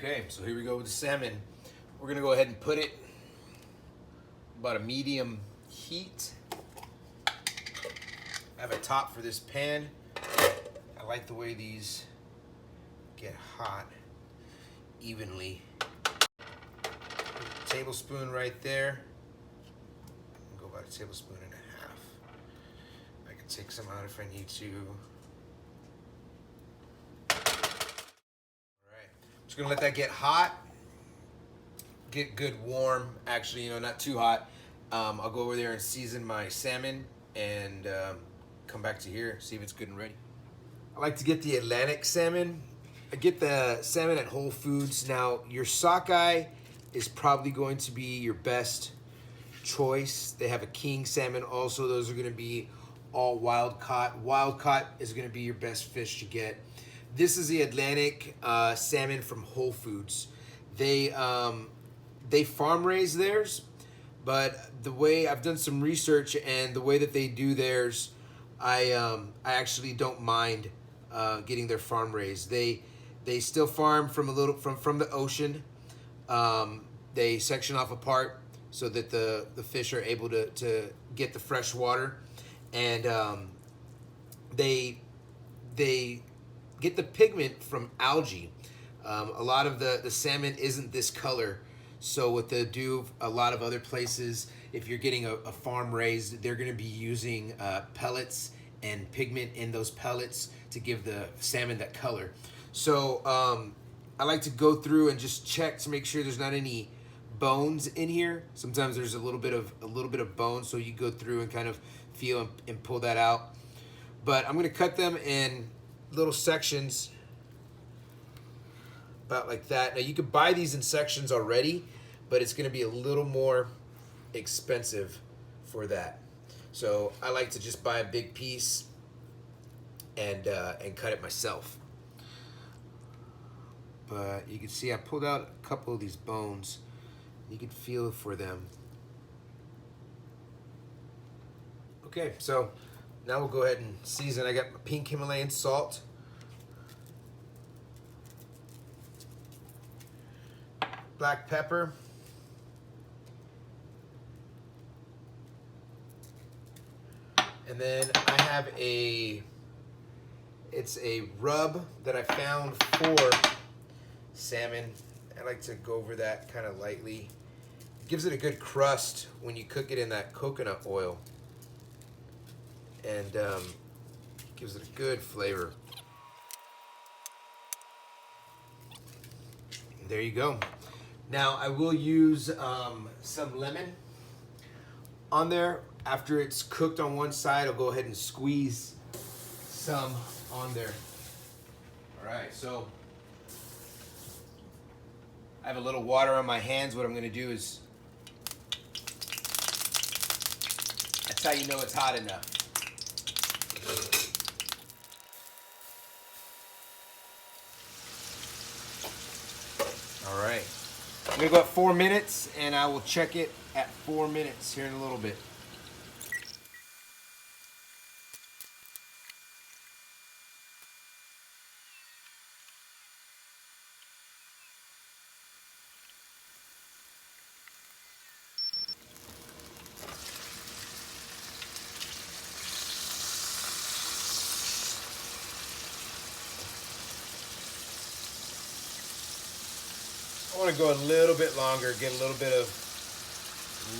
Okay, so here we go with the salmon. We're gonna go ahead and put it about a medium heat. I have a top for this pan. I like the way these get hot evenly. Tablespoon right there. Go about a tablespoon and a half. I can take some out if I need to. All right, just gonna let that get hot. Get good warm, actually, not too hot. I'll go over there and season my salmon and come back to here, see if it's good and ready. I like to get the Atlantic salmon. I get the salmon at Whole Foods. Now, your sockeye is probably going to be your best choice. They have a king salmon also. Those are gonna be all wild caught. Wild caught is gonna be your best fish to get. This is the Atlantic salmon from Whole Foods. They farm raise theirs, but the way I've done some research and the way that they do theirs, I actually don't mind getting their farm raised. They still farm from the ocean. They section off a part so that the fish are able to get the fresh water, and they get the pigment from algae. A lot of the salmon isn't this color. So what they do, a lot of other places, if you're getting a farm raised, they're gonna be using pellets and pigment in those pellets to give the salmon that color. So I like to go through and just check to make sure there's not any bones in here. Sometimes there's a little bit of bone, so you go through and kind of feel and pull that out. But I'm gonna cut them in little sections, about like that. Now you could buy these in sections already, but it's gonna be a little more expensive for that. So I like to just buy a big piece and cut it myself. But you can see I pulled out a couple of these bones. You can feel for them. Okay, so now we'll go ahead and season. I got my pink Himalayan salt. Black pepper. And then I have it's a rub that I found for salmon. I like to go over that kind of lightly. It gives it a good crust when you cook it in that coconut oil. And gives it a good flavor. There you go. Now I will use some lemon on there. After it's cooked on one side, I'll go ahead and squeeze some on there. All right, so I have a little water on my hands. What I'm gonna do is, that's how you know it's hot enough. All right. I'm gonna go at 4 minutes, and I will check it at 4 minutes here in a little bit. I want to go a little bit longer, get a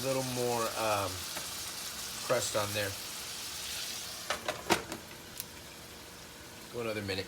little more crust on there. Go another minute.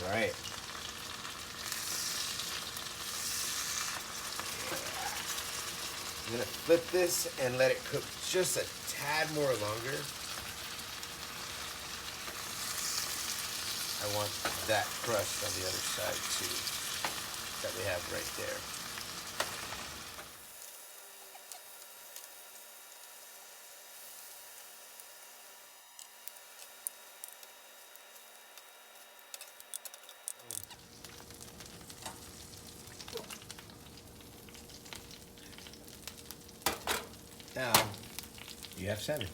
All right. I'm gonna flip this and let it cook just a tad more longer. I want that crust on the other side too, that we have right there. Now, you have salmon.